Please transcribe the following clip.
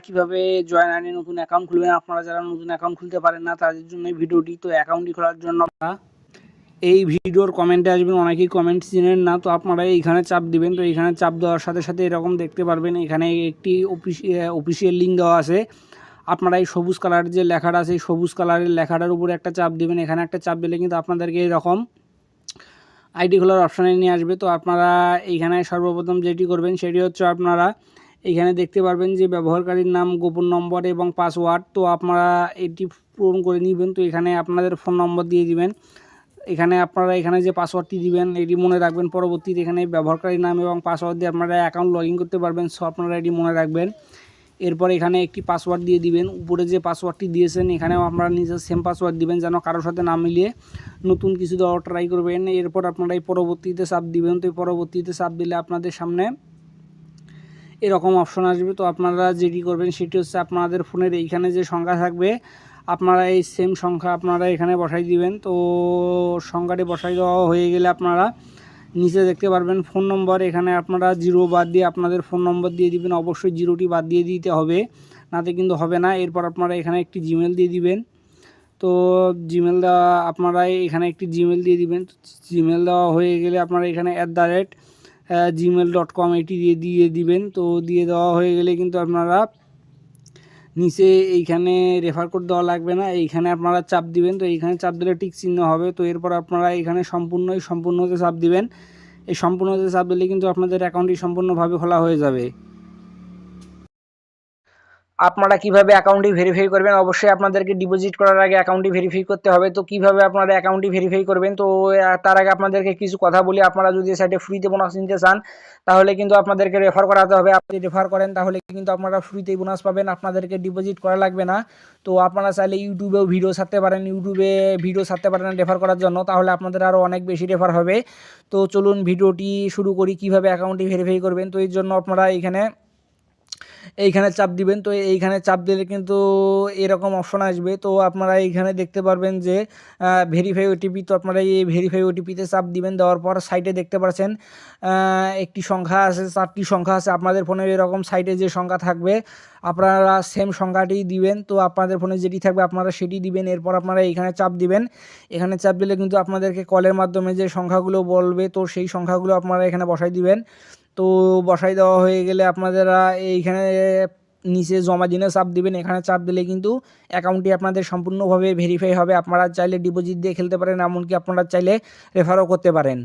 কিভাবে join ID নতুন account খুলবেন। আপনারা যারা নতুন অ্যাকাউন্ট খুলতে পারেন না তাদের জন্য এই ভিডিওটি। তো অ্যাকাউন্টটি খোলার জন্য এই ভিডিওর কমেন্টে আসবেন, অনেকেই কমেন্ট চিনেন না, তো আপনারা এইখানে চাপ দিবেন। তো এইখানে চাপ দেওয়ার সাথে সাথে এরকম দেখতে পারবেন এখানে একটি অফিসিয়াল লিঙ্ক দেওয়া আছে। আপনারা এই সবুজ কালারের যে লেখাটা আছে এই সবুজ কালারের লেখাটার উপরে একটা চাপ দিবেন। এখানে একটা চাপ দিলে কিন্তু আপনাদেরকে এরকম আইডি খোলার অপশানে নিয়ে আসবে। তো আপনারা এইখানে সর্বপ্রথম যেটি করবেন সেটি হচ্ছে আপনারা এইখানে দেখতে পারবেন যে ব্যবহারকারীর নাম, গোপন নম্বর এবং পাসওয়ার্ড। তো আপনারা এটি পূরণ করে নেবেন। তো এখানে আপনাদের ফোন নম্বর দিয়ে দিবেন। এখানে আপনারা এখানে যে পাসওয়ার্ডটি দিবেন এটি মনে রাখবেন। পরবর্তীতে এখানে ব্যবহারকারীর নাম এবং পাসওয়ার্ড দিয়ে আপনারা অ্যাকাউন্ট লগ ইন করতে পারবেন। সো আপনারা এটি মনে রাখবেন। এরপর এখানে একটি পাসওয়ার্ড দিয়ে দিবেন। উপরে যে পাসওয়ার্ডটি দিয়েছেন এখানেও আপনারা নিজের সেম পাসওয়ার্ড দিবেন, যেন কারোর সাথে না মিলিয়ে নতুন কিছু দেওয়ার ট্রাই করবেন। এরপর আপনারা এই পরবর্তীতে চাপ দিবেন। তো এই পরবর্তীতে চাপ দিলে আপনাদের সামনে এরকম অপশন আসবে। তো আপনারা যেটি করবেন সেটি হচ্ছে আপনাদের ফোনের এইখানে যে সংখ্যা থাকবে আপনারা এই সেম সংখ্যা আপনারা এখানে বসাই দিবেন। তো সংখ্যাটি বসাই দেওয়া হয়ে গেলে আপনারা নিচে দেখতে পারবেন ফোন নম্বর। এখানে আপনারা 0 বাদ দিয়ে আপনাদের ফোন নম্বর দিয়ে দিবেন। অবশ্যই 0টি বাদ দিয়ে দিতে হবে, নাতে কিন্তু হবে না। এরপর আপনারা এখানে একটি জিমেল দিয়ে দিবেন। তো জিমেল দেওয়া আপনারা এখানে একটি জিমেল দিয়ে দিবেন। জিমেল দেওয়া হয়ে গেলে আপনারা এখানে @gmail.com এটি দিয়ে দিবেন। তো দিয়ে দেওয়া হয়ে গেলে কিন্তু আপনারা নিচে এইখানে রেফার কোড দেওয়া লাগবে না, এইখানে আপনারা চাপ দিবেন। তো এইখানে চাপ দিলে টিক চিহ্ন হবে। তো এরপর আপনারা এখানে সম্পূর্ণতে চাপ দিবেন। এই সম্পূর্ণতে চাপ দিলে কিন্তু আপনাদের অ্যাকাউন্টটি সম্পূর্ণভাবে খোলা হয়ে যাবে। আপনারা কিভাবে অ্যাকাউন্টটি ভেরিফাই করবেন, অবশ্যই আপনাদেরকে ডিপোজিট করার আগে অ্যাকাউন্টটি ভেরিফাই করতে হবে। তো কিভাবে আপনারা অ্যাকাউন্টটি ভেরিফাই করবেন, তো তার আগে আপনাদেরকে কিছু কথা বলি। আপনারা যদি সাইটে ফ্রিতে বোনাস নিতে চান তাহলে কিন্তু আপনাদেরকে রেফার করাতে হবে। আপনি রেফার করেন তাহলে কিন্তু আপনারা ফ্রিতেই বোনাস পাবেন, আপনাদেরকে ডিপোজিট করা লাগবে না। তো আপনারা চাইলে ইউটিউবেও ভিডিও ছাড়তে পারেন, রেফার করার জন্য, তাহলে আপনাদের আরও অনেক বেশি রেফার হবে। তো চলুন ভিডিওটি শুরু করি কিভাবে অ্যাকাউন্টটি ভেরিফাই করবেন। তো এর জন্য আপনারা এইখানে চাপ দিবেন। তো এইখানে চাপ দিলে কিন্তু এরকম অপশন আসবে। তো আপনারা এইখানে দেখতে পারবেন যে ভেরিফাই ওটিপি। তো আপনারা এই ভেরিফাই ওটিপিতে চাপ দিবেন। দেওয়ার পর সাইটে দেখতে পাচ্ছেন একটি সংখ্যা আছে, 4টি সংখ্যা আছে। আপনাদের ফোনে এরকম সাইটে যে সংখ্যা থাকবে আপনারা সেম সংখ্যাটি দিবেন। তো আপনাদের ফোনে যেটি থাকবে আপনারা সেটি দিবেন। এরপর আপনারা এইখানে চাপ দিবেন। এখানে চাপ দিলে কিন্তু আপনাদেরকে কলের মাধ্যমে যে সংখ্যাগুলো বলবে তো সেই সংখ্যাগুলো আপনারা এখানে বসাই দিবেন। তো বসাই দেওয়া হয়ে গেলে আপনারা এইখানে নিচে জমা দিনে চাপ দিবেন। এখানে চাপ দিলে কিন্তু অ্যাকাউন্টটি আপনাদের সম্পূর্ণভাবে ভেরিফাই হবে। আপনারা চাইলে ডিপোজিট দিয়ে খেলতে পারেন, এমনকি আপনারা চাইলে রেফারও করতে পারেন।